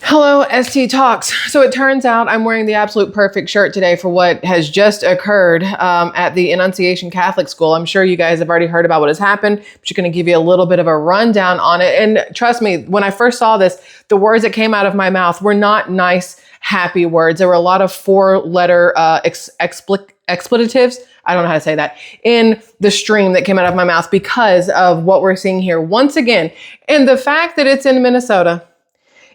Hello, ST Talks. So it turns out I'm wearing the absolute perfect shirt today for what has just occurred at the Annunciation Catholic School. I'm sure you guys have already heard about what has happened, but just going to give you a little bit of a rundown on it. And trust me, when I first saw this, the words that came out of my mouth were not nice, happy words. There were a lot of four-letter expletives. I don't know how to say that in the stream that came out of my mouth because of what we're seeing here once again. And the fact that it's in Minnesota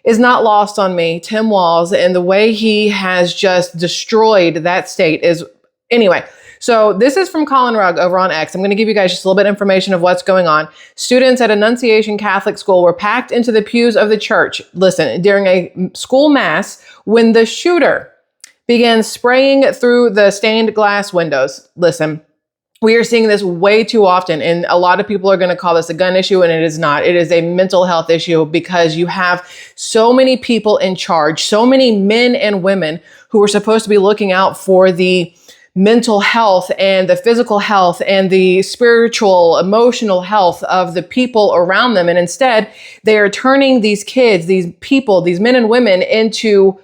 is not lost on me. Tim Walz and the way he has just destroyed that state is, anyway. So this is from Colin Rugg over on X. I'm going to give you guys just a little bit of information of what's going on. Students at Annunciation Catholic School were packed into the pews of the church, listen, during a school mass when the shooter began spraying through the stained glass windows. Listen. We are seeing this way too often, and a lot of people are going to call this a gun issue, and it is not. It is a mental health issue because you have so many people in charge, so many men and women who are supposed to be looking out for the mental health and the physical health and the spiritual, emotional health of the people around them. And instead, they are turning these kids, these people, these men and women into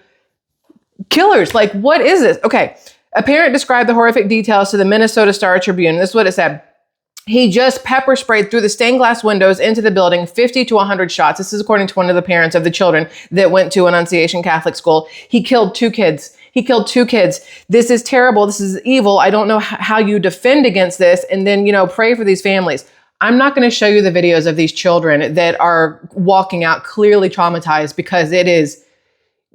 killers. Like, what is this? Okay. A parent described the horrific details to the Minnesota Star Tribune. This is what it said. He just pepper sprayed through the stained glass windows into the building, 50 to 100 shots. This is according to one of the parents of the children that went to Annunciation Catholic School. He killed two kids. This is terrible. This is evil. I don't know how you defend against this. And then, pray for these families. I'm not going to show you the videos of these children that are walking out clearly traumatized because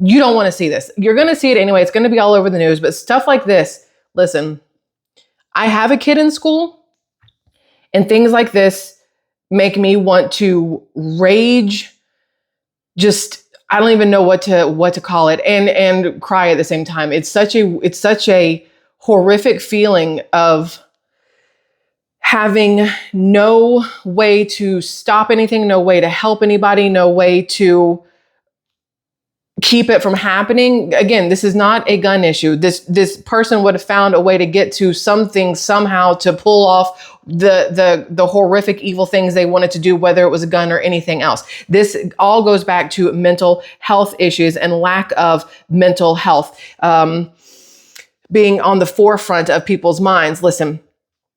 you don't want to see this. You're going to see it anyway. It's going to be all over the news, but stuff like this, listen, I have a kid in school and things like this make me want to rage. I don't even know what to call it and cry at the same time. It's such a horrific feeling of having no way to stop anything, no way to help anybody, no way to keep it from happening. Again, this is not a gun issue. This person would have found a way to get to something somehow to pull off the horrific evil things they wanted to do, whether it was a gun or anything else. This all goes back to mental health issues and lack of mental health being on the forefront of people's minds. Listen,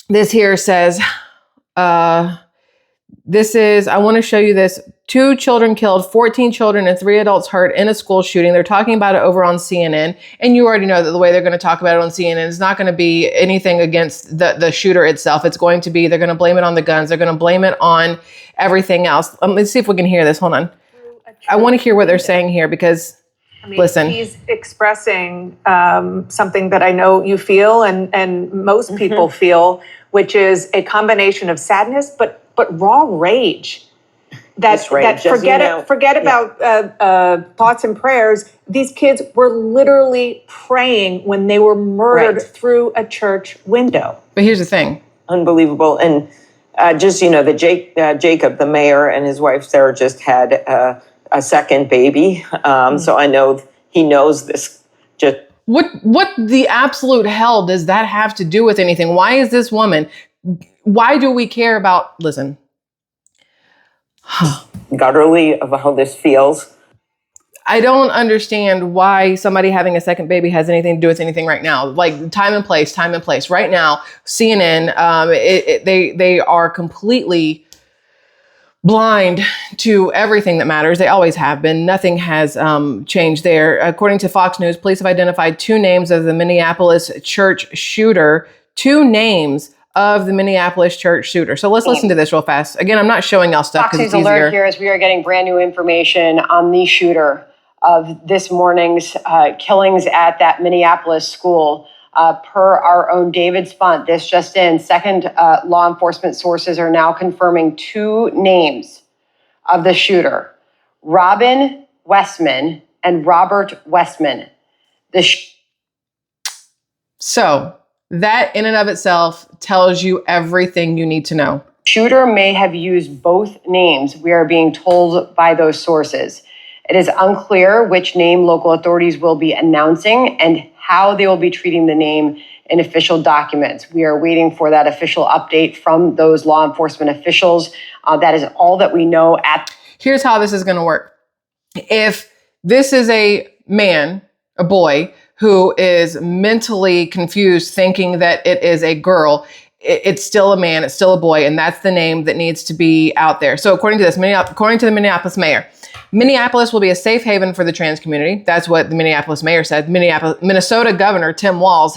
this here says, I want to show you this. 2 children killed, 14 children and 3 adults hurt in a school shooting. They're talking about it over on CNN. And you already know that the way they're going to talk about it on CNN is not going to be anything against the shooter itself. It's going to be, they're going to blame it on the guns. They're going to blame it on everything else. Let's see if we can hear this. Hold on. I want to hear what they're saying here because, listen. He's expressing something that I know you feel and most people feel, which is a combination of sadness, but raw rage. Forget about thoughts and prayers. These kids were literally praying when they were murdered through a church window. But here's the thing. Unbelievable. And Jacob, the mayor, and his wife, Sarah, just had a second baby. So I know he knows this. What the absolute hell does that have to do with anything? Why is this woman? Why do we care about, listen. Gutturally of how this feels. I don't understand why somebody having a second baby has anything to do with anything right now. Like time and place. Right now, CNN, they are completely blind to everything that matters. They always have been. Nothing has changed there. According to Fox News, police have identified 2 names of the Minneapolis church shooter. 2 names of the Minneapolis church shooter. So let's listen to this real fast. Again, I'm not showing y'all stuff because it's easier. Alert here as we are getting brand new information on the shooter of this morning's killings at that Minneapolis school. Per our own David Spunt, this just in, second law enforcement sources are now confirming 2 names of the shooter, Robin Westman and Robert Westman. So that in and of itself tells you everything you need to know. Shooter may have used both names, we are being told by those sources. It is unclear which name local authorities will be announcing and how they will be treating the name in official documents. We are waiting for that official update from those law enforcement officials. That is all that we know at. Here's how this is going to work. If This is a man, a boy, who is mentally confused, thinking that it is a girl. It's still a man, it's still a boy, and that's the name that needs to be out there. So according to this, according to the Minneapolis mayor, Minneapolis will be a safe haven for the trans community. That's what the Minneapolis mayor said. Minnesota Governor Tim Walz,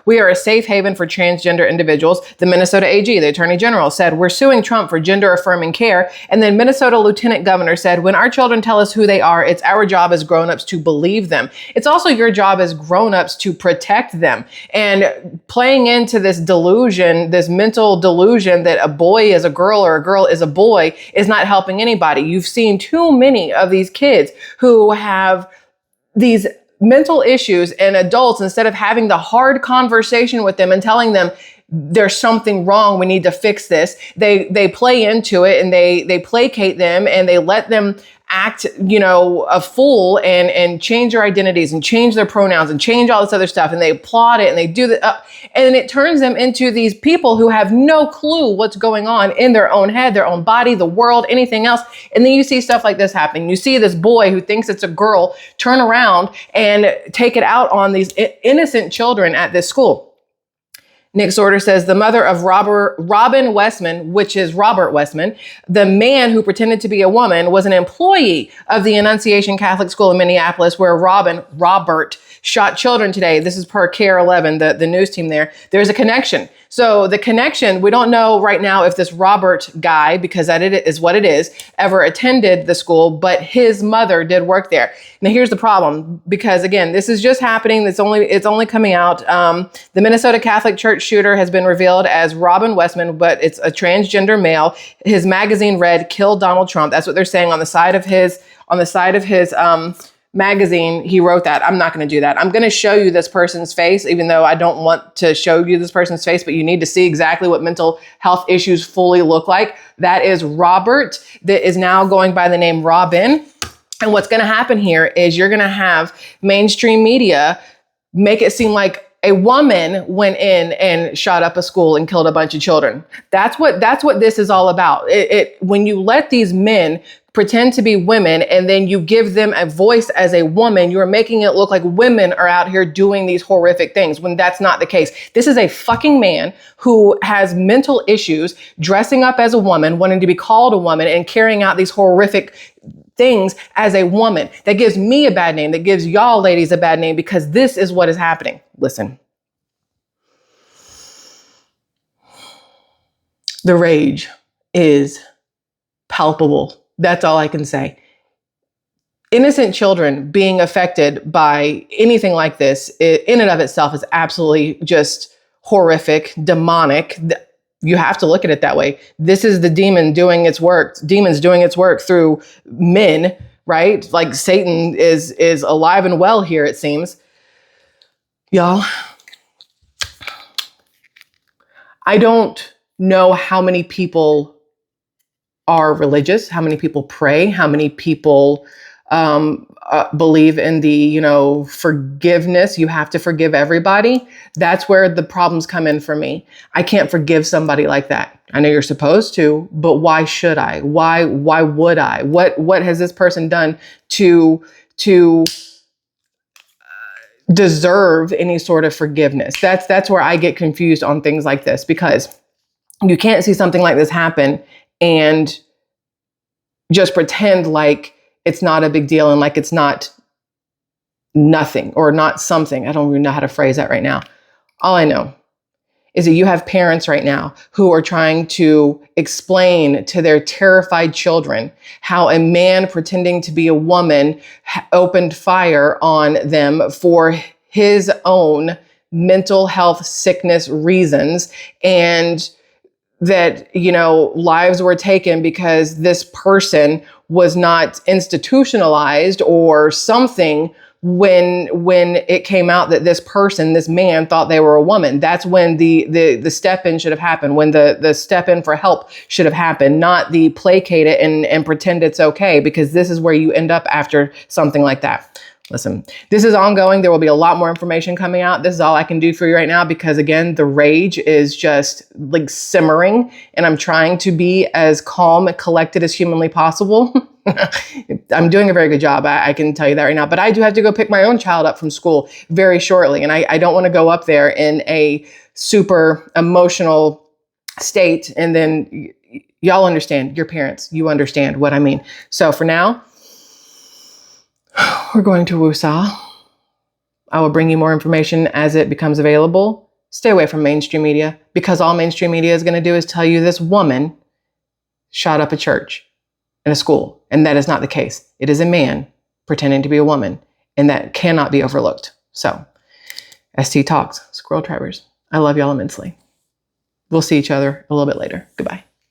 we are a safe haven for transgender individuals. The Minnesota AG, the Attorney General, said, we're suing Trump for gender affirming care. And then Minnesota Lieutenant Governor said, when our children tell us who they are, it's our job as grown-ups to believe them. It's also your job as grown-ups to protect them. And playing into this delusion, this mental delusion that a boy is a girl or a girl is a boy is not helping anybody. You've seen too many of these kids who have these mental issues, and adults, instead of having the hard conversation with them and telling them there's something wrong, we need to fix this, they play into it, and they placate them, and they let them act, a fool, and change their identities and change their pronouns and change all this other stuff, and they applaud it, and they do that, and it turns them into these people who have no clue what's going on in their own head, their own body, the world, anything else. And then you see stuff like this happening. You see this boy who thinks it's a girl turn around and take it out on these innocent children at this school. Nick's order says the mother of Robin Westman, which is Robert Westman, the man who pretended to be a woman, was an employee of the Annunciation Catholic School in Minneapolis, where Robert shot children today. This is per KARE 11, the news team there. There's a connection. So the connection, we don't know right now if this Robert guy, because that it is what it is, ever attended the school, but his mother did work there. Now here's the problem, because again, this is just happening. It's only coming out. The Minnesota Catholic Church shooter has been revealed as Robin Westman, but it's a transgender male. His magazine read, "Kill Donald Trump." That's what they're saying on the side of his magazine. He wrote that. I'm not going to do that. I'm going to show you this person's face, even though I don't want to show you this person's face, but you need to see exactly what mental health issues fully look like. That is Robert, that is now going by the name Robin. And what's going to happen here is you're going to have mainstream media make it seem like a woman went in and shot up a school and killed a bunch of children. That's what this is all about. When you let these men pretend to be women and then you give them a voice as a woman, you're making it look like women are out here doing these horrific things when that's not the case. This is a fucking man who has mental issues, dressing up as a woman, wanting to be called a woman, and carrying out these horrific things as a woman. That gives me a bad name. That gives y'all ladies a bad name, because this is what is happening. Listen. The rage is palpable. That's all I can say. Innocent children being affected by anything like this in and of itself is absolutely just horrific, demonic. You have to look at it that way. This is the demon doing its work. Demons doing its work through men, right? Like Satan is alive and well here, it seems. Y'all, I don't know how many people are religious, how many people pray, how many people believe in the, forgiveness. You have to forgive everybody. That's where the problems come in for me. I can't forgive somebody like that. I know you're supposed to, but why should I? Why would I? What has this person done to deserve any sort of forgiveness? That's where I get confused on things like this, because you can't see something like this happen and just pretend like it's not a big deal and like it's not nothing or not something. I don't even know how to phrase that right now. All I know is that you have parents right now who are trying to explain to their terrified children how a man pretending to be a woman opened fire on them for his own mental health sickness reasons, and that, lives were taken because this person was not institutionalized or something when it came out that this man thought they were a woman. That's when the step in should have happened, when the step in for help should have happened, not the placate it and pretend it's okay, because this is where you end up after something like that. Listen, this is ongoing. There will be a lot more information coming out. This is all I can do for you right now because, again, the rage is just like simmering, and I'm trying to be as calm and collected as humanly possible. I'm doing a very good job. I can tell you that right now. But I do have to go pick my own child up from school very shortly, and I don't want to go up there in a super emotional state. And then y'all understand, your parents, you understand what I mean. So for now, we're going to woosah. I will bring you more information as it becomes available. Stay away from mainstream media, because all mainstream media is going to do is tell you this woman shot up a church and a school. And that is not the case. It is a man pretending to be a woman, and that cannot be overlooked. So, ST Talks, Squirrel Tribers. I love y'all immensely. We'll see each other a little bit later. Goodbye.